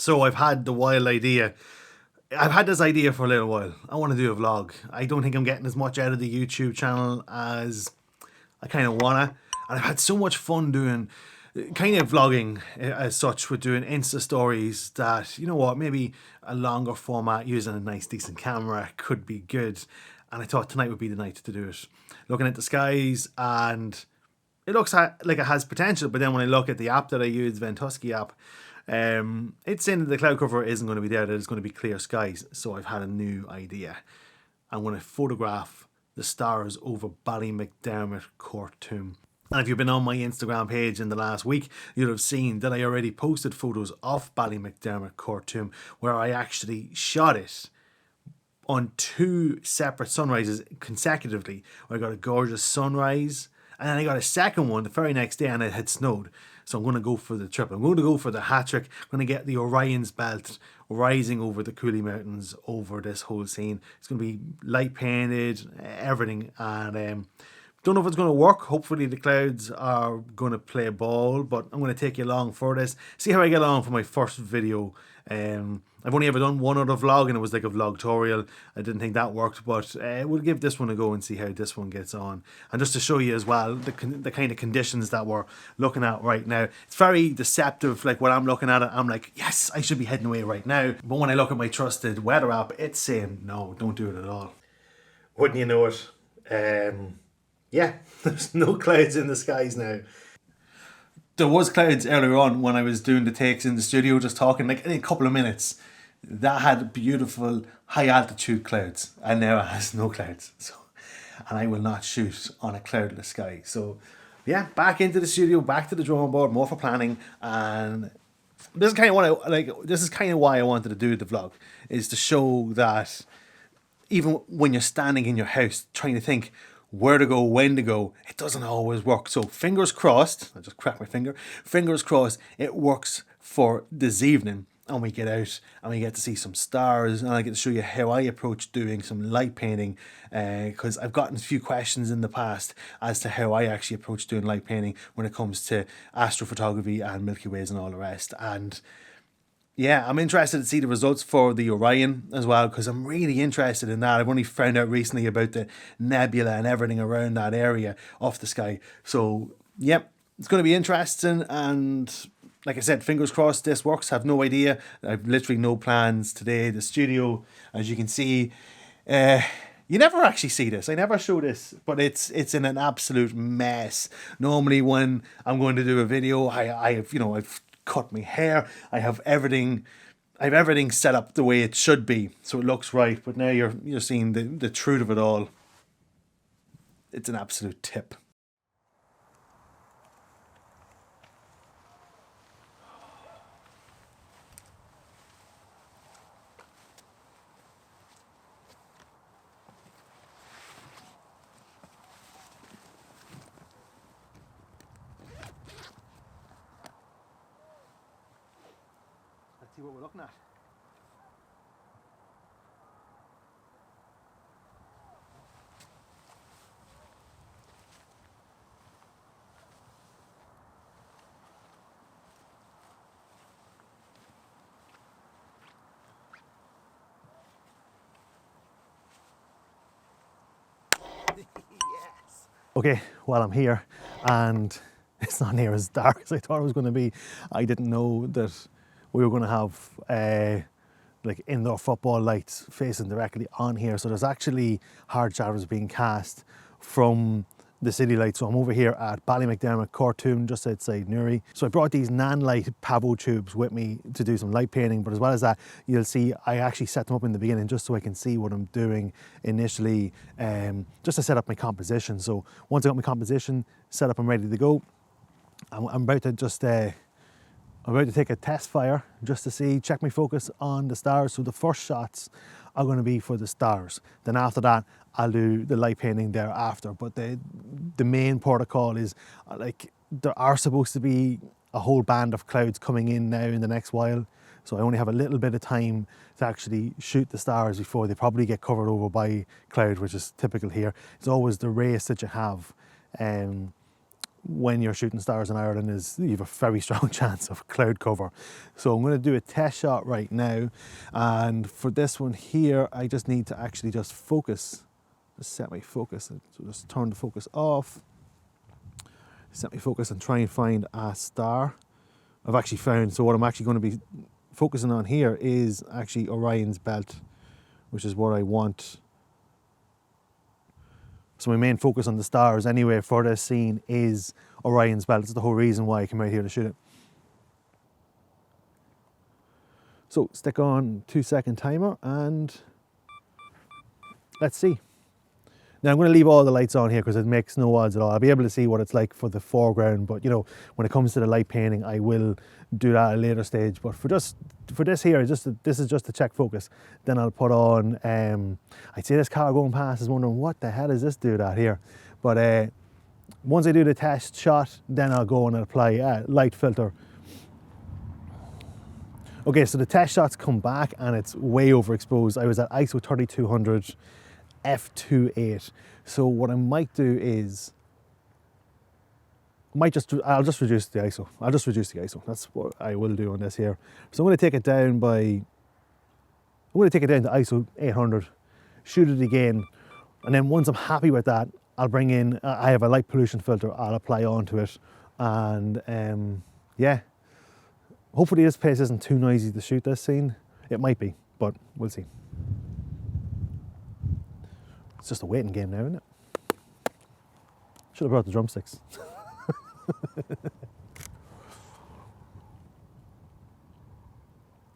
So I've had the wild idea. I've had this idea for a little while. I want to do a vlog. I don't think I'm getting as much out of the YouTube channel as I kind of wanna. And I've had so much fun doing kind of vlogging as such, with doing Insta stories, that, you know what, maybe a longer format using a nice decent camera could be good. And I thought tonight would be the night to do it. Looking at the skies, and it looks like it has potential, but then when I look at the app that I use, Ventusky app, it's saying that the cloud cover isn't going to be there, that it's going to be clear skies. So I've had a new idea. I'm going to photograph the stars over Ballymcdermott Courttomb. And if you've been on my Instagram page in the last week, you'll have seen that I already posted photos of Ballymcdermott Courttomb, where I actually shot it on 2 separate sunrises consecutively. I got a gorgeous sunrise, and then I got a second one the very next day, and it had snowed. So I'm going to go for the triple. I'm going to go for the hat trick. I'm going to get the Orion's belt rising over the Cooley Mountains over this whole scene. It's going to be light painted, everything, and don't know if it's going to work. Hopefully the clouds are going to play ball, but I'm going to take you along for this. See how I get along for my first video. I've only ever done one other vlog, and it was like a vlogtorial. I didn't think that worked, but we'll give this one a go and see how this one gets on. And just to show you as well the kind of conditions that we're looking at right now. It's very deceptive. Like when I'm looking at it, I'm like, yes, I should be heading away right now. But when I look at my trusted weather app, it's saying, no, don't do it at all. Wouldn't you know it? Yeah, there's no clouds in the skies now. There was clouds earlier on when I was doing the takes in the studio, just talking, like in a couple of minutes. That had beautiful high altitude clouds, and now it has no clouds. So, and I will not shoot on a cloudless sky. So yeah, back into the studio, back to the drawing board, more for planning. And this is kind of what I like. This is kind of why I wanted to do the vlog, is to show that even when you're standing in your house trying to think where to go, when to go, it doesn't always work. So fingers crossed, I just cracked my finger, fingers crossed it works for this evening, and we get out and we get to see some stars, and I get to show you how I approach doing some light painting, because I've gotten a few questions in the past as to how I actually approach doing light painting when it comes to astrophotography and Milky Ways and all the rest. And yeah, I'm interested to see the results for the Orion as well, because I'm really interested in that. I've only found out recently about the nebula and everything around that area of the sky. So, yep, it's going to be interesting. And like I said, fingers crossed this works. I have no idea. I've literally no plans today. The studio, as you can see, you never actually see this. I never show this, but it's in an absolute mess. Normally when I'm going to do a video, I've cut my hair, I have everything set up the way it should be, so it looks right. But now you're seeing the truth of it all. It's an absolute tip. Let's see what we're looking at. Yes. Okay, well, I'm here and it's not near as dark as I thought it was going to be. I didn't know that we were going to have like indoor football lights facing directly on here. So there's actually hard shadows being cast from the city lights. So I'm over here at Ballymcdermott Courttomb, just outside Newry. So I brought these Nanlite Pavotubes with me to do some light painting, but as well as that, you'll see I actually set them up in the beginning just so I can see what I'm doing initially, just to set up my composition. So once I got my composition set up, I'm ready to go. I'm about to just I'm about to take a test fire just to check my focus on the stars. So the first shots are going to be for the stars. Then after that, I'll do the light painting thereafter. But the main protocol is, like, there are supposed to be a whole band of clouds coming in now in the next while. So I only have a little bit of time to actually shoot the stars before they probably get covered over by cloud, which is typical here. It's always the race that you have when you're shooting stars in Ireland is you have a very strong chance of cloud cover. So I'm going to do a test shot right now, and for this one here I just need to actually just focus, just set my focus, so just turn the focus off, set my focus and try and find a star. I've actually found, so what I'm actually going to be focusing on here is actually Orion's belt, which is what I want. So my main focus on the stars anyway for this scene is Orion's belt. That's the whole reason why I came out here to shoot it. So stick on 2-second timer and let's see. Now I'm going to leave all the lights on here because it makes no odds at all. I'll be able to see what it's like for the foreground, but you know, when it comes to the light painting, I will do that at a later stage. But for this here, this is just to check focus. Then I'll put on, I'd say this car going past is wondering what the hell is this dude at here. But once I do the test shot, then I'll go and apply a light filter. Okay, so the test shots come back and it's way overexposed. I was at ISO 3200. f2.8. So what I might do is, I'll just reduce the ISO. I'll just reduce the ISO. That's what I will do on this here. So I'm going to take it down to ISO 800, shoot it again, and then once I'm happy with that, I'll bring in, I have a light pollution filter, I'll apply onto it, and yeah, hopefully this place isn't too noisy to shoot this scene. It might be, but we'll see. It's just a waiting game now, isn't it? Should have brought the drumsticks.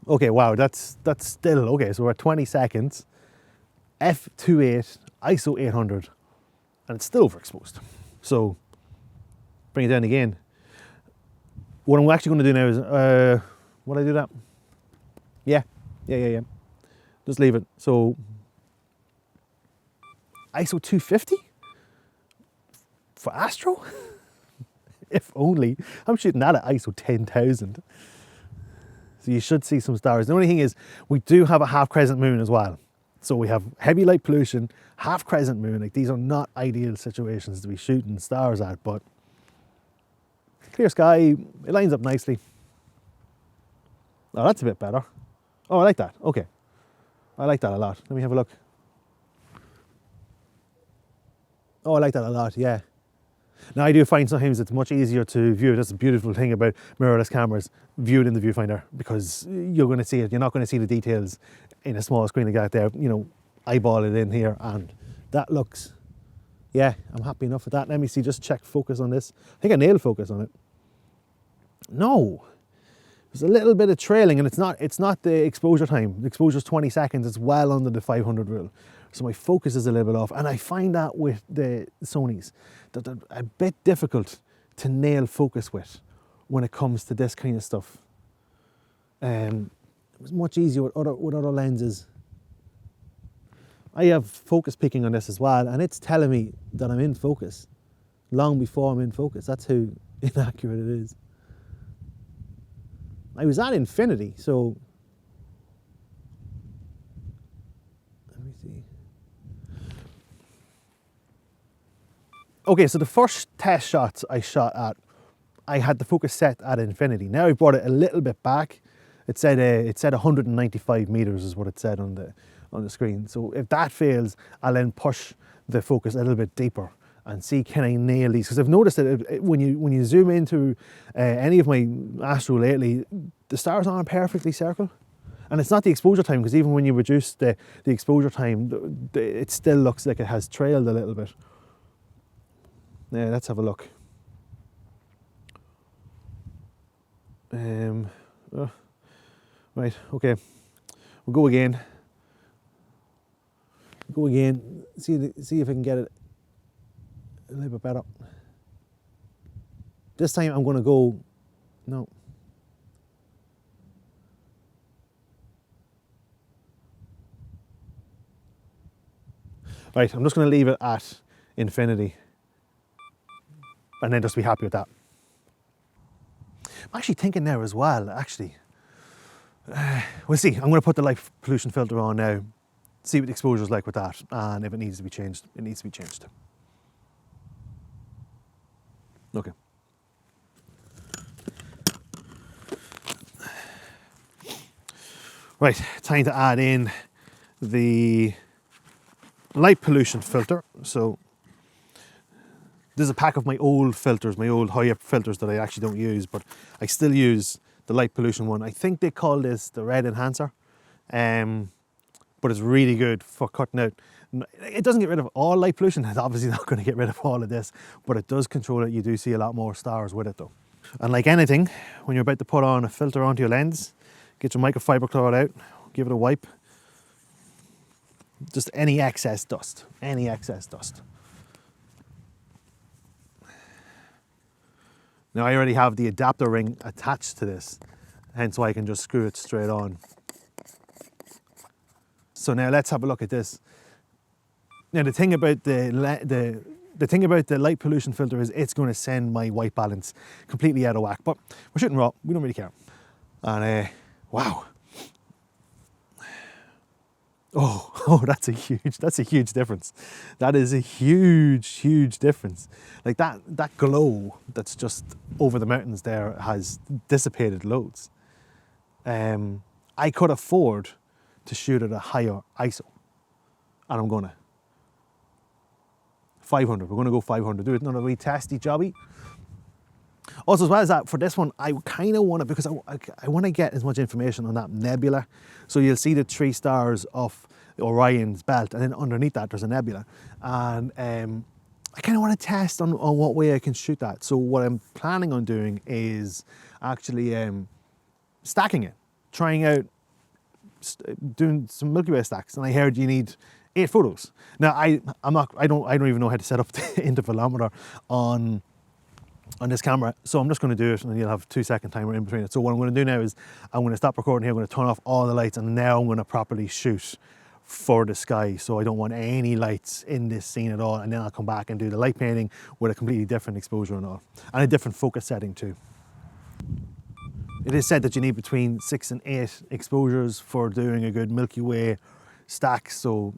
Okay, wow, that's still, okay, so we're at 20 seconds, f2.8, ISO 800, and it's still overexposed. So, bring it down again. What I'm actually going to do now is, will I do that? Yeah. Just leave it. So, ISO 250 for Astro? If only. I'm shooting that at ISO 10,000. So you should see some stars. The only thing is, we do have a half crescent moon as well. So we have heavy light pollution, half crescent moon. Like, these are not ideal situations to be shooting stars at, but clear sky, it lines up nicely. Oh, that's a bit better. Oh, I like that. Okay. I like that a lot. Let me have a look. Oh, I like that a lot, yeah. Now I do find sometimes it's much easier to view it. That's the beautiful thing about mirrorless cameras. View it in the viewfinder because you're going to see it. You're not going to see the details in a small screen like that there. You know, eyeball it in here and that looks, yeah, I'm happy enough with that. Let me see, just check focus on this. I think I nailed focus on it. No, there's a little bit of trailing and it's not the exposure time. The exposure's 20 seconds. It's well under the 500 rule. So my focus is a little bit off. And I find that with the Sonys, that they're a bit difficult to nail focus with when it comes to this kind of stuff. It was much easier with other lenses. I have focus picking on this as well, and it's telling me that I'm in focus long before I'm in focus. That's how inaccurate it is. I was at infinity, so let me see. Okay, so the first test shots I shot at, I had the focus set at infinity. Now I brought it a little bit back. It said 195 meters is what it said on the screen. So if that fails, I'll then push the focus a little bit deeper and see, can I nail these? Because I've noticed that when you zoom into any of my Astro lately, the stars aren't perfectly circle. And it's not the exposure time, because even when you reduce the exposure time, it still looks like it has trailed a little bit. Yeah, let's have a look. Right, okay. We'll go again. Go again. See if I can get it a little bit better. This time I'm going to go. No. Right, I'm just going to leave it at infinity. And then just be happy with that. I'm actually thinking now as well, actually. We'll see. I'm going to put the light pollution filter on now. See what the exposure is like with that. And if it needs to be changed, it needs to be changed. Okay. Right, time to add in the light pollution filter. So this is a pack of my old filters, my old high-up filters that I actually don't use, but I still use the light pollution one. I think they call this the red enhancer, but it's really good for cutting out. It doesn't get rid of all light pollution. It's obviously not going to get rid of all of this, but it does control it. You do see a lot more stars with it though. And like anything, when you're about to put on a filter onto your lens, get your microfiber cloth out, give it a wipe. Just any excess dust, any excess dust. Now I already have the adapter ring attached to this, hence why I can just screw it straight on. So now let's have a look at this. Now the thing about the thing about the light pollution filter is it's going to send my white balance completely out of whack. But we're shooting raw, we don't really care. And wow. Oh, that's a huge difference. That is a huge difference. Like that glow that's just over the mountains there has dissipated loads. I could afford to shoot at a higher ISO, and I'm gonna 500. We're gonna go 500. Do it another wee testy jobby. Also, as well as that, for this one, I kind of want to, because I want to get as much information on that nebula. So you'll see the 3 stars of Orion's belt, and then underneath that there's a nebula. And I kind of want to test on what way I can shoot that. So what I'm planning on doing is actually stacking it, trying out doing some Milky Way stacks. And I heard you need 8 photos. Now I don't even know how to set up the intervalometer on this camera, so I'm just going to do it, and you'll have a 2-second timer in between it. So what I'm going to do now is I'm going to stop recording here, I'm going to turn off all the lights, and now I'm going to properly shoot for the sky. So I don't want any lights in this scene at all, and then I'll come back and do the light painting with a completely different exposure and all, and a different focus setting too. It is said that you need between 6 and 8 exposures for doing a good Milky Way stack, so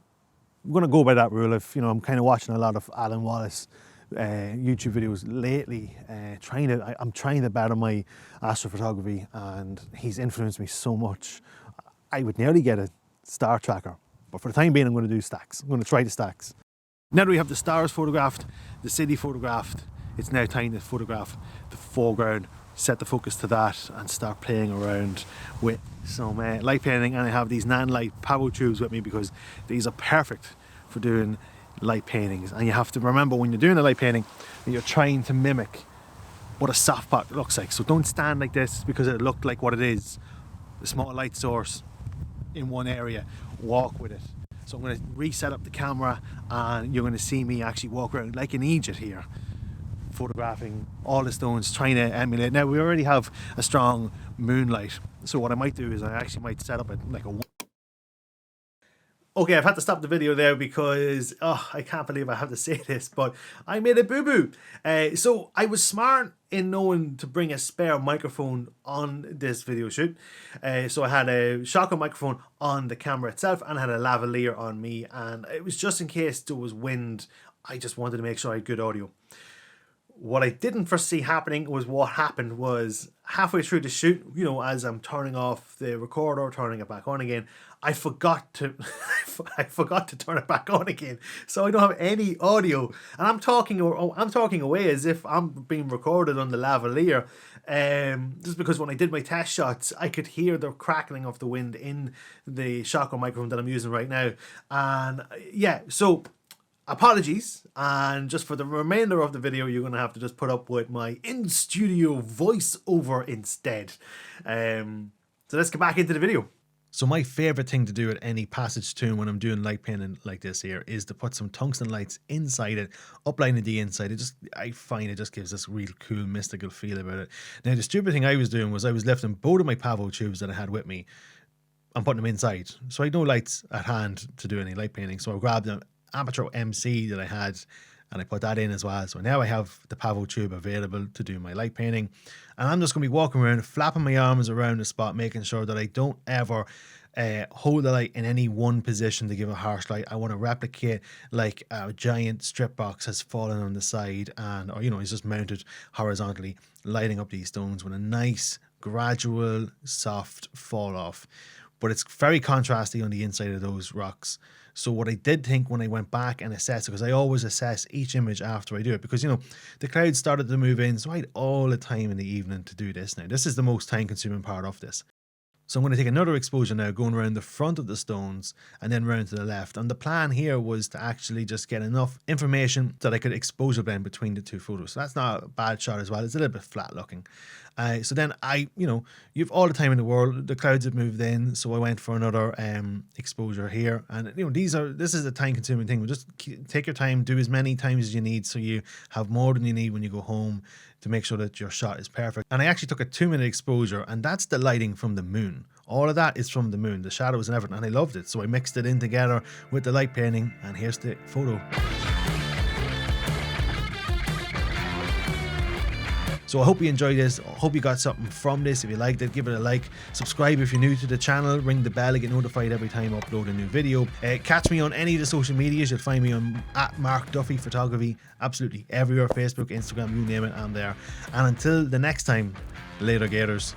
I'm going to go by that rule. If I'm kind of watching a lot of Alan Wallace YouTube videos lately, I'm trying to better my astrophotography, and he's influenced me so much. I would nearly get a star tracker, but for the time being I'm going to do stacks. I'm going to try the stacks. Now that we have the stars photographed, the city photographed, it's now time to photograph the foreground, set the focus to that, and start playing around with some light painting. And I have these Nanlite Pavotubes with me because these are perfect for doing light paintings. And you have to remember, when you're doing a light painting, that you're trying to mimic what a soft pot looks like. So don't stand like this because it looked like what it is, the small light source in one area. Walk with it. So I'm going to reset up the camera, and you're going to see me actually walk around like an Egypt here, photographing all the stones, trying to emulate. Now we already have a strong moonlight, so what I might do is I actually might set up like a... Okay, I've had to stop the video there because, I can't believe I have to say this, but I made a boo-boo. So I was smart in knowing to bring a spare microphone on this video shoot. So I had a shotgun microphone on the camera itself, and I had a lavalier on me, and it was just in case there was wind. I just wanted to make sure I had good audio. What I didn't foresee happening was what happened was halfway through the shoot, as I'm turning off the recorder, turning it back on again, I forgot to turn it back on again. So I don't have any audio, and I'm talking away as if I'm being recorded on the lavalier. Just because when I did my test shots, I could hear the crackling of the wind in the shotgun microphone that I'm using right now. And yeah, so apologies, and just for the remainder of the video you're going to have to just put up with my in-studio voiceover instead. So let's get back into the video. So my favourite thing to do at any passage tune when I'm doing light painting like this here is to put some tungsten lights inside it, uplining the inside. I find it just gives this real cool mystical feel about it. Now the stupid thing I was doing was I was lifting both of my Pavotubes that I had with me and putting them inside. So I had no lights at hand to do any light painting, so I grabbed an Amateur MC that I had, and I put that in as well. So now I have the Pavotube available to do my light painting, and I'm just going to be walking around, flapping my arms around the spot, making sure that I don't ever hold the light in any one position to give a harsh light. I want to replicate like a giant strip box has fallen on the side, and or it's just mounted horizontally, lighting up these stones with a nice gradual soft fall off. But it's very contrasty on the inside of those rocks. So what I did think when I went back and assessed it, because I always assess each image after I do it, because the clouds started to move in, so I had all the time in the evening to do this. Now this is the most time consuming part of this. So I'm going to take another exposure now, going around the front of the stones and then round to the left. And the plan here was to actually just get enough information that I could exposure blend between the two photos. So that's not a bad shot as well. It's a little bit flat looking. So then you've all the time in the world. The clouds have moved in, so I went for another exposure here. And this is a time consuming thing. But just take your time, do as many times as you need, so you have more than you need when you go home, to make sure that your shot is perfect. And I actually took a 2-minute exposure, and that's the lighting from the moon. All of that is from the moon, the shadows and everything, and I loved it. So I mixed it in together with the light painting, and here's the photo. So I hope you enjoyed this. I hope you got something from this. If you liked it, give it a like. Subscribe if you're new to the channel. Ring the bell to get notified every time I upload a new video. Catch me on any of the social medias. You'll find me on @MarkDuffy Photography. Absolutely everywhere. Facebook, Instagram, you name it, I'm there. And until the next time, later gators.